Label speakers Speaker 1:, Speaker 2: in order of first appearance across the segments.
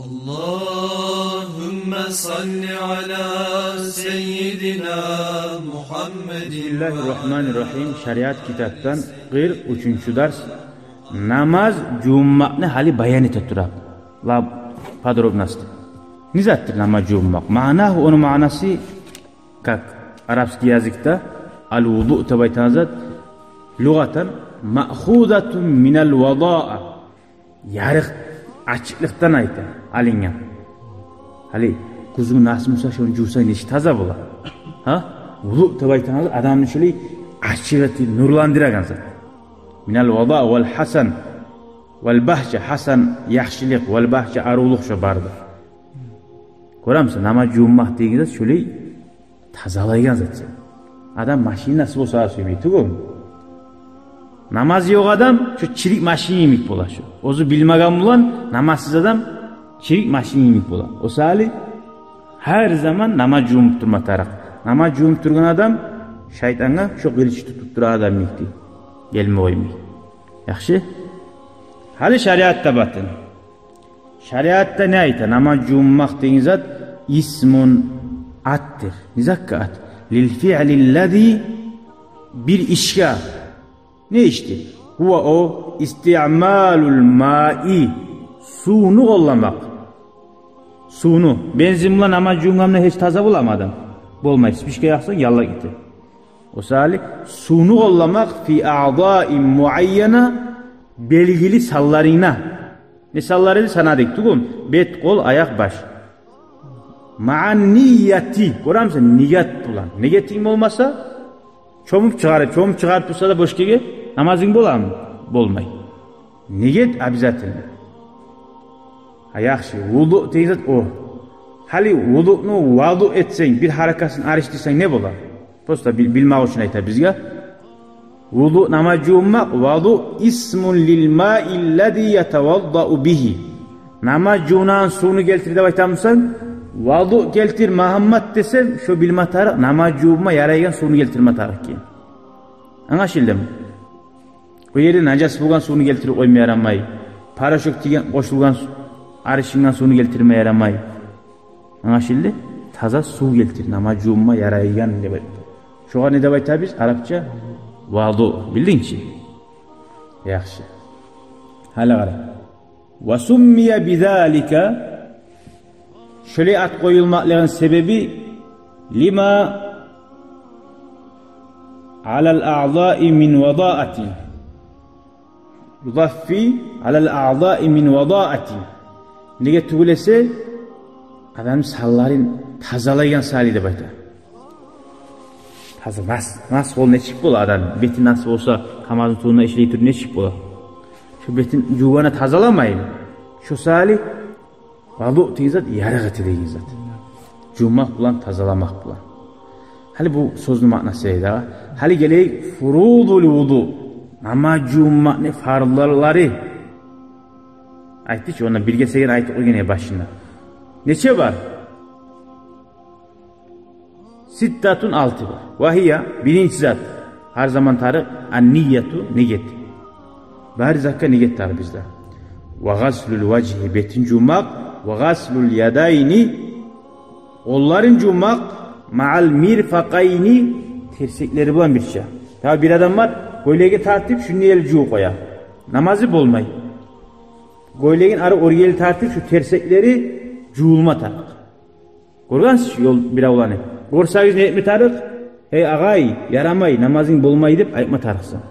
Speaker 1: Allahümme salli ala seyyidina Muhammed.
Speaker 2: Bismillahirrahmanirrahim. Şariat kitaptan 43. ders. Namaz cummakni hali bayan etib turib. La подробности. Nizattir namaz cummak. Ma'nahu, onun ma'nası как arabski yazıkta al-vudu deb aytazat. Lugatan ma'khuzatun minal wada'a. Yarıq açıklıktan ayta alingan. Hali kuzun nasmusa şunu juvsang nechi taza bo'lar. Ha? Vudu deb aytazat adamni shuli açıqlati nurlandiragan zot. Minal wada' wal hasan wal bahja, hasan yaxshilik wal bahja aruluq shu barda. Ko'ramsiz, namaz jummaq degan shuli tazalaygan zot. Adam mashinasi bo'lsa suymaydi-ku. Namaz yo'q adam shu chirik mashina yemik bo'lar shu. O'zi bilmagan bilan namazsiz adam chirik mashina yemik bo'lar. O'sali har zaman namaz jumib turma tariq. Namaz jumib turgan adam shaytonga shu qilish tutib turadi adamnikdi. Gelme qo'ymaydi. Yaxshi? Hali shariatda batin. Shariatda ne ayta? Namaz jummaq degan zot ismun attir. Nizakka at. Lil fi'lillazi bir ishga. Ne işti? Huwa o isti'malul ma'i, suvni qo'llamak. Suvni benzin bilan namaz jumgamda hech taza bo'lamadim. Bo'lmaydi. Spishka yaqsan yalla ketdi. O'sali suvni qo'llamak fi a'dha'i muayyana, belgili sallaringna. Ne sallari sanadik tugum? Bet, qo'l, oyoq, bosh. Ma'an niyati, ko'ramsiz, niyat bilan. Niyating bo'lmasa, cho'mib chiqarib tursa da boshqaga namazing bo'ladimi? Bo'lmaydi. Niyat обязательно. Yaxshi, vudu degan o. Hali vuduni vadu etsang, bir harakatini arishtirsang ne bo'ladi? Prosta bilmoq uchun aytadi bizga. Vudu namaz jummaq, vadu ismun lil ma'i allazi yatawadda'u bihi. Namaz jumdan suvni keltir deb aytamsan, vadu keltir Muhammad desem, shu bilma tariq namaz jumma yaraygan suvni keltirma tariq keyin. Anlaşıldimi? Bu yeri najas bo'lgan suvni keltirib qo'ymay yaramay. Parashok degan qo'shilgan arishingdan suvni keltirmay yaramay. Anlaşıldı? Taza suv keltir, namaz jumma yaraygan deb aytdi. Sho'ga ne deb aytamiz arabcha? Vadu, bildingchi? Yaxshi. Hala qara. Va summiya bizalika, shariat qo'yilmoqligining sababi lima alal a'dha'i min wada'ati. Yudaffi alal a'dha'i min wada'ati. Nega tugilasa adam sallarin tazalagan sali deb aytadi. Taza mas qo'l nechik bo'ladi adam, beti nasib bo'lsa namozning tunida ishlay turib nechik bo'ladi. Shu betin juvana tazalamaydi. Shu sali vadu tezat yarag'ati degan zot. Jummaq bilan tazalamoq bilan. Hali bu so'zning ma'nosi edi. Hali gelay furudul vudu. Namaz jummakni farzlari. Aytdik, ona birga sekin aytib qo'ygan edi boshida. Necha bor? Sittatun 6 bor. Va hiya birinchi zot. Har zaman tariq an-niyatu, niyat. Bari zakka niyat tar bizda. Va ghaslul wajhi, betin jummaq, va ghaslul yadayni, qo'llarin jummaq, ma'al mirfaqayni, tirsekleri bilan bircha. Tabi bir adam var, ko'ylagiga tartib shuni el juv qo'yadi. Namozi bo'lmaydi. Ko'ylagin ari o'rgeli tartib shu tirsekleri juvilma tariq. Ko'rgansiz yo'l birovlarni. Ko'rsangiz ne etmi tariq? Ey ag'ay, yaramay, namozing bo'lmaydi deb aytma tariqsan.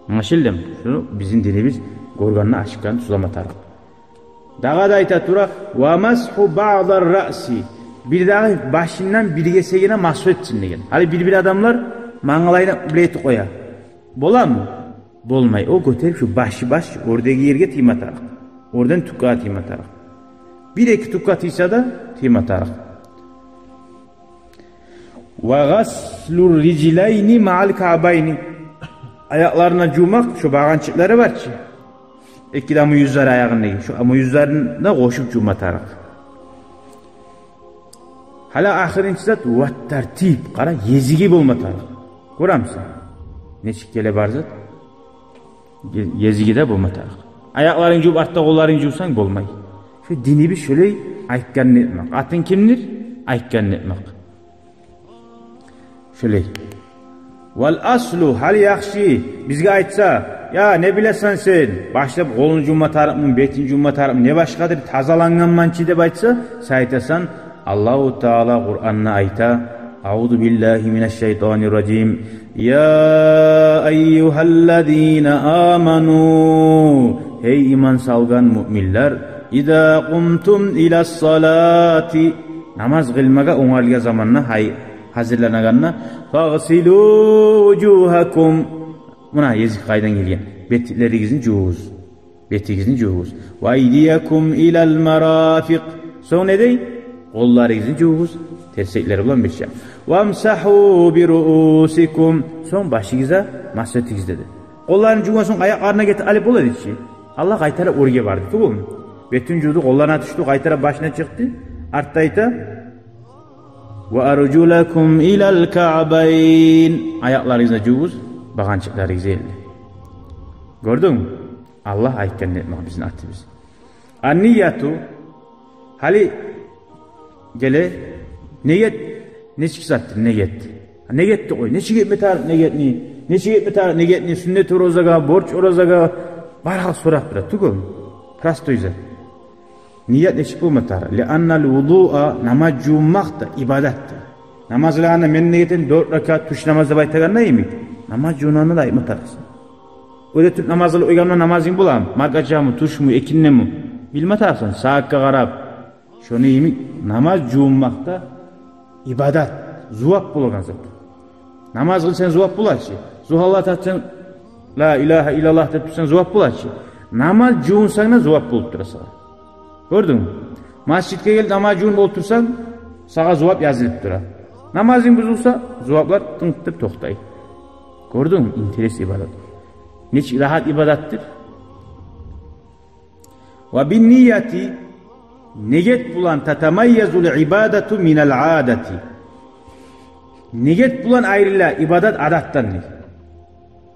Speaker 2: Anlaşıldım. Şunu bizim dinimiz ko'rganni açıkkan tuzlama tariq. Dag'ada ayta tura va mashu ba'dar ra'si. Bir dağı başından birgesegine mahsus etsin degan. Hali bir adamlar manglayına bileti qo'yadi. Bo'ladimi? Bo'lmay. O ko'tarib shu baş o'rdagi yerga tiyma tariq. Oradan tukka tiyma tariq. Bir iki tukka tiysa da tiyma tariq. Va ghaslur rijlayni ma'al ka'bayni. Ayaklarına jummaq shu bag'anchiqlari barchi. Ikkilami yuzlari oyog'ini, shu yuzlarini qo'shib jumma tariq. Hala oxirinchi zot va tartib, qara, yezigi bo'lma tariq. Ko'ramsiz? Nechik kela bor zot? Yezigida bo'lma tariq. Oyoqlaring jub, ortda qo'llaring juvsang bo'lmaydi. Şu dini bir şöyle aytkan etmek. Atın kimdir? Aytkan etmek. Şöyle. Vel aslu hal yaxshi bizga aytsa, ya ne bilesan sen? Başlap qo'lni jumma tarafın, betini jumma tarafın, ne başqadir tazalangan manchi deb aytsa, sen aytasan, Allahu Taala Qur'onda ayta, A'udhu billahi mineşşeytanirracim. Ya eyyuhellezina amanu, hey iman salgan müminler, İza qumtum ilas salati, namaz qilmaga o'ng'algan zamanna hazırlanaganna, fagsilu wujuhakum. Buna yezik qaydan kelgan? Betleringizni juvuz. Betingizni juvuz. Va aydiyakum ilal marafiq. So'ng ne dey? Qo'llaringizni juvuz. Tersekleri bilan beşeceğim. Vamsahu bi ruusikum. So'ng boshingizga mashatingiz dedi. Qo'llarni juvgan so'ng oyoqlarına getib olib bo'ladi chi. Allah qaytarib o'rga bordi. To'g'rimi? Betun juvdi, qo'llarni tushdi, qaytarib boshina chiqdi. Artda ayta va arjulakum ilal ka'bayn. Oyoqlaringizni juvuz, bag'anchiqlaringizni eldi. Gördün? Allah aytgan etmek bizim atımız. An-niyatu hali gele niyet neçik zattır niyet. Niyet de koy. Neçik etme tarif niyet ni? Neçik etme tarif niyet ni? Sünnet orozaga, borç orozaga barhal so'rab turadi. Tugul. Prostoyza. Niyet neçik bo'lma tarif. Li'annal wudu'a namaz jummaq da ibodatdir. Namazlarni men niyetin 4 rakat tush namoz deb aytgandan yemik. Namaz junanni da aytma tarif. Öyle tut namazlı uyganma namazın bulam. Markacamı, tuşmu, ekinlemi. Bilme tarafsan. Saakka qarab. Şunu yemin namaz jummakta ibadat. Zuvap bulagan zat. Namaz kılsan zuvap bulachi. Zuhallah tatsan la ilahe illallah deb tutsan zuvap bulachi. Namaz jumsan da zuvap bulup turasa. Gördün mü? Masjidga kelib namaz jum bolup tursan, sağa zuvap yazılıp tura. Namazın buzulsa zuvaplar tınqtib to'xtaydi. Gördün mü? İnteres ibadat. Neçik rahat ibadattir. Ve bin niyeti niyet bulan tatamayyazul ibadatu minel adati. Niyet bulan ayrıla ibadat adattan ne?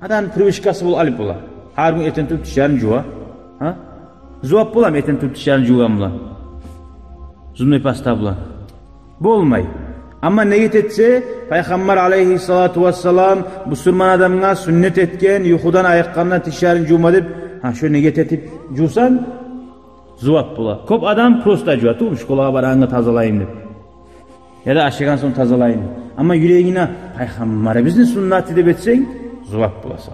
Speaker 2: Adan привычкасы bul alip bula. Har gün eten tutup dışarın juva. Ha? Zuap bulam eten tutup dışarın juvan bulan. Zunnoy pasta bulan. Bolmay. Ama niyet etse Peygamber aleyhissalatu vesselam Müslüman adamına sünnet etken yuhudan ayakkabına tişarın cuma deb ha şu niyet etip jusan zuvap bula. Kop adam prosta juva tutmuş kulağa barağını tazalayayım deb. Ya da aşıgan son tazalayayım. Ama yüreğine Peygamberimizin sünneti deb etsen zuvap bulasa.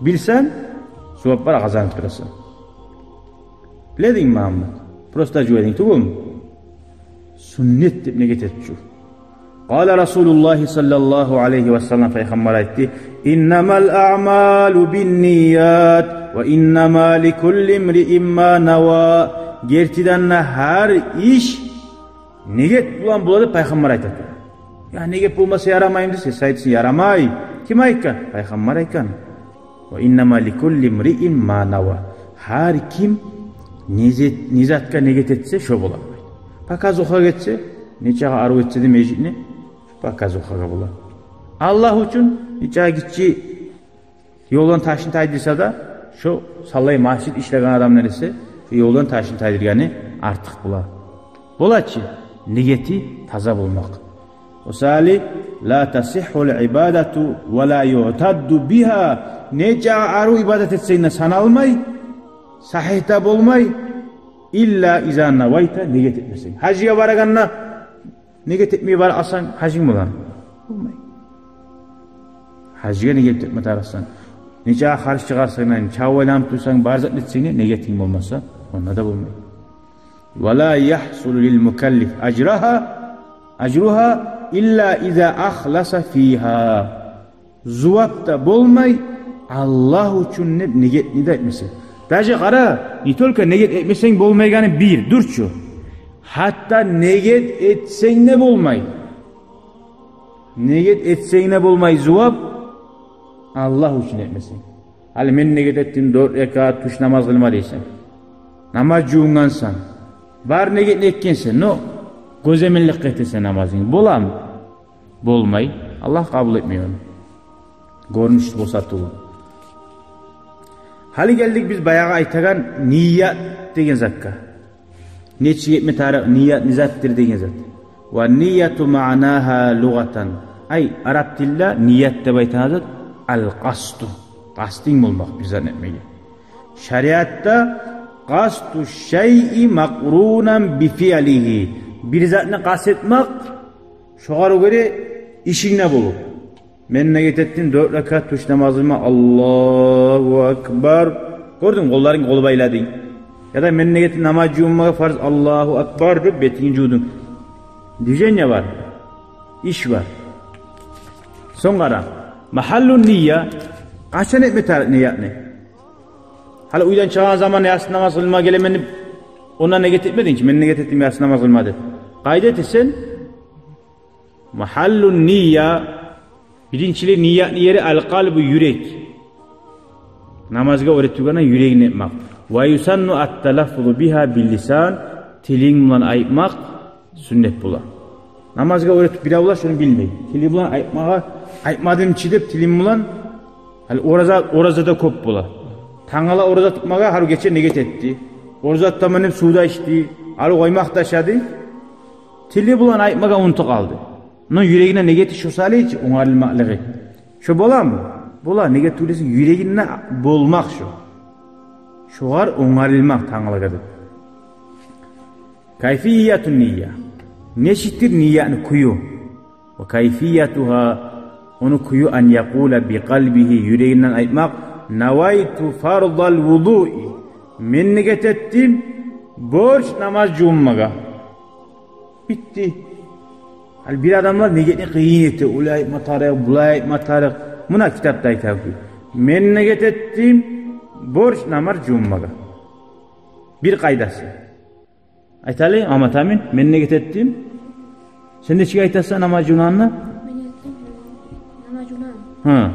Speaker 2: Bilsen zuvap bara kazanıp durasın. Biledin mi Muhammed? Prosta juva edin tuğum. Sünnet deb niyet etip şu. Qala Rasulullah sallallahu aleyhi ve sellem Peygamber aytti. İnnemel a'malu bin niyat ve innema likulli imri'in ma nawa. Gerçekten her iş niyet bulan buladı Peygamber aytadi. Ya niyet bulmasa yaramayım dese saytsin yaramay. Kim aytgan? Peygamber aytgan. Ve innema likulli imri'in ma nawa. Her kim nizatka niyet etse şo bolar. Pakaz oqa getse, neçaga arı etse de mecitni pakaz oqaga bolar. Allah üçün neçaga gitçi yoldan taşın taydırsa da şu sallay masjid işlegen adam neresi yoldan taşın taydırgani artık bolar. Bolaçı niyeti taza bulmak. Osali la tasihhul ibadatu ve la yu'taddu biha. Neçaga arı ibadet etseyne sanalmay, sahihta bolmay. İlla izâ navayta niyet etmesin. Hacıya varaganna niyet etmeyi var asan hacın mı lan? Olmay. Hacıya niyet etme tarafsan. Neçağa karşı çıkarsan, çavalam tutsan, barzat etsen niyetin olmasa onda da olmay. Ve la yahsul lil mukallif acruha illa izâ ahlasa fiha. Zuvap da bolmay Allah üçün niyet etmesin. Daje qara, ne только niyet etmesen bolmaygani bir, durçu. Hatta niyet etsen ne bolmay. Niyet etsen ne bolmay zuvap Allah üçün etmesin. Hali men niyet ettim 4 rekat tuş namaz kılma deysen. Namaz juğungansan. Bar niyet etkensen, no. Gözeminlik etsen namazın. Bolam. Bolmay. Allah kabul etmiyor onu. Görünüşlü bosatı bu. Hali geldik biz bayağı aytagan niyat degen zakka. neçe etme tarih niyat nizattir degan zat. Va niyatu ma'naha lughatan. Ay arab tilida niyat deb aytadi al-qasdu. Qasding bo'lmoq bir zat etmege. Şariatda qasdu shay'i maqrunan bi fi'lihi. Bir zatni qasd etmoq şoğara göre işinne bulup. Men ne getettim 4 rakat tuş namazıma Allahu Akbar. Gördün mü? Kollarını kolu bayladın. Ya da men ne getettim namaz cummaga farz Allahu Akbar deyip betini cudun. Diyeceğin ne var? İş var. Son kara. Mahallun niyya. Kaçan etme tarih niyat ne? Hala uydan çıkan zaman yasın namaz kılma gelemenip ona ne getirtmedin ki? Men ne getettim yasın namaz kılmadı. Kaydet etsen mahallun niyya birinçili niyat yeri al-kalbu yürek. Namazga öğrettiğine yüreğini etmek. Ve yusannu at-talaffuzu biha bil-lisan tilin bilan aytmak sünnet bula. Namazga öğretip bir avla şunu bilmeyin. Tilin bilan aytmaga aytmadım çi dep tilin bilan hal orazada köp bula. Tangala oraza tutmaga har geçe ne getetti. Oraza tamanıp suda içti. Al koymak taşadı. Tili bilan aytmaga unuttu kaldı. Onun yüreğine ne getir şu salih hiç onarılmaklığı. Şu bola mı? Bola ne getirisi yüreğine bolmak şu. Şu var onarılmak tanrıladı. Kayfiyatun niyya. Neşittir niyyatını kuyu. Ve kayfiyatuha onu kuyu an yakula bi kalbihi yüreğinden aytmak. Nawaitu fardal vudu'i. Men ne getirdim? Borç namaz cummaga. Bitti. Bir adamlar negetini kıyın etti. Ulay matarık, bulay matarık. Buna kitapta aytıyor. Men neget ettim, borç namaz cummaga. Bir kaydası. Aytalı ama tamin, men neget ettim. Sen de çık aytasın namaz cunanına?
Speaker 3: Men ettim, namaz cunan.
Speaker 2: Ha.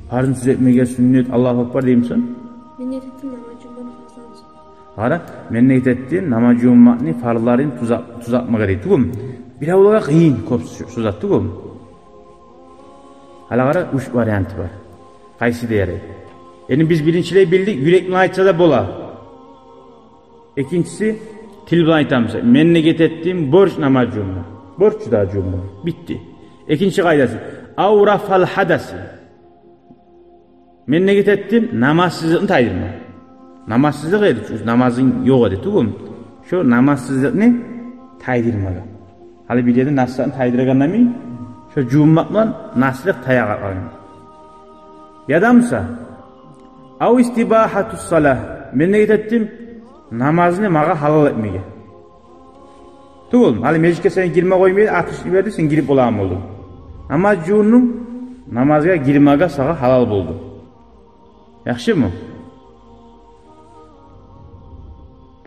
Speaker 2: Farzın siz etmeye sünnet, Allahu Ekber diyeyim sen?
Speaker 3: Men ettim, namaz cunan farzanız.
Speaker 2: Hara, men neget ettim, namaz cummakni farların tuzatmaga deydi. Tugum. Bir avlaga kıyın, köp suzat tugum. Hala gara 3 variantı var. Qaysi deyeri. Yani biz birinciyle bildik, yürekle aytsa da bola. İkincisi, til bilan aytamız. Men neget ettim, borç namaz cumma. Borç da cumma. Bitti. İkinci kaydası. Avrafal hadası. Men neget ettim, namazsızlıkni taydirma. Namazsızlık edi. Namazın yok edi. Tugum. Şu namazsızlıkni taydirmaga. Hali bir yerde nasılını taydıragandan mi? Şu cummakla nasılık tayağa alın. Yadamsa av istibahatus salah. Men neget ettim, namazını maga halal etmege. Tugul, hali meclisке sen girme koymaydı, atış verdi, sen girip olağım oldu. Ama cunun namazga girmege sağa halal buldu. Yaxşı mı?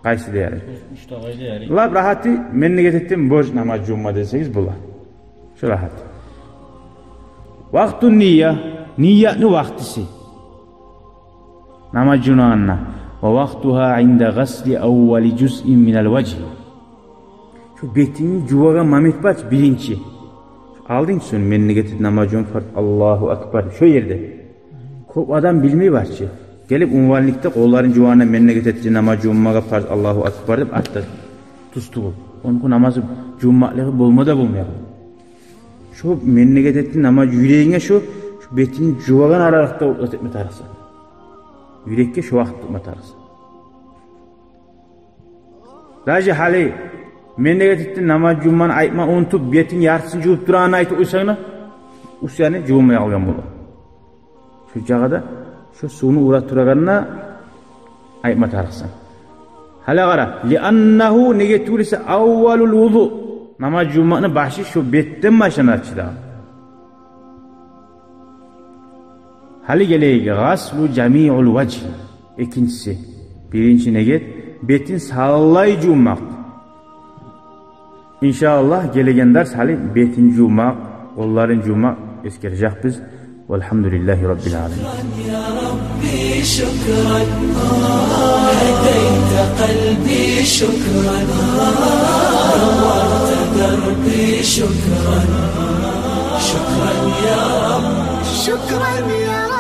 Speaker 2: Qaysi deyari?
Speaker 1: Üçte qayda yari.
Speaker 2: Lab rahati men neget ettim, borç namaz cumma desegiz bula. Şu rahat. Vaktun niyya, niyyatni vaktisi. Namaz cunanna. Ve vaktuha inda gasli avvali cüz'in minel vajhi. Şu betini juvaga mamet baç birinci. Aldın sen men neget ettim namaz cumma fard Allahu Ekber. Şu yerde. Köp adam bilmeyi barçı. Gelip unvanlikte kolların juvanına men neget ettim namaz cummaga farz Allahu Ekber dep attı. Tustuğu. Onun namazı cummalığı bulmada bulmayalım. Şu men neget ettim namaz yüreğine şu betini juvagan aralıkta otlat etme tarısı. Yürekke şu vaqt tutma tarısı. Raji hali men neget ettim namaz cumman aytma unutup betin yarısını juvup durağını aytıp uysana usyani juvmay algan bolu. Şu jagada şu sunu uğrat turaganına aytma tarısı. Hala qara li annahu neget turisa avvalul wudu. Namaz cummanı başı şu betten başlanarçıda. Hali geleygi gaslu cami'ul vajh. İkincisi, birinci neget betin sallay cummak. İnşallah gelegen ders hali betin cummak, kolların cummak eskerjak biz. Velhamdülillahi Rabbil alemin.
Speaker 1: Ya Rabbi şükran, hedeyte kalbi şükran, nawarte derbi şükran, şükran ya Rabbi.
Speaker 3: Şükran ya